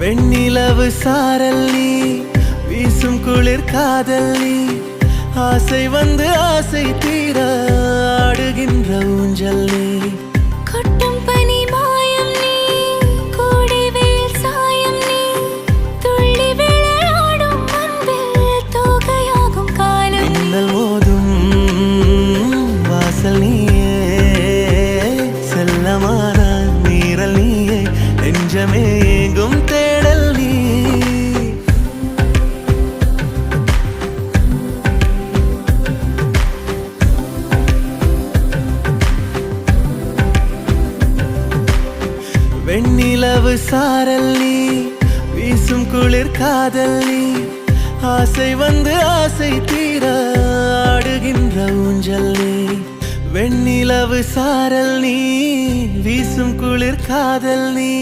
வெண்ணிலவு சாரல் நீ, வீசும் குளிர் காதல் நீ, ஆசை வந்து ஆசை தீர ஆடுகின்ற ஊஞ்சல் நீ. கொட்டும் பனி மாயம் நீ, கோடை வெயில் சாயம் நீ, துள்ளி விளையாடும் அன்பில் தோகையாகும் காலம் நீ. மின்னல் மோதும் வாசல் நீயே, செல்லமான நீரல் நீயே, நெஞ்சமே ஏங்கும் தேடல் நீ. வெண்ணிலவு சாரல் நீ, வீசும் குளிர் காதல் நீ, ஆசை வந்து ஆசை தீர ஆடுகின்ற ஊஞ்சல் நீ. வெண்ணிலவு சாரல் நீ, வீசும் குளிர் காதல் நீ,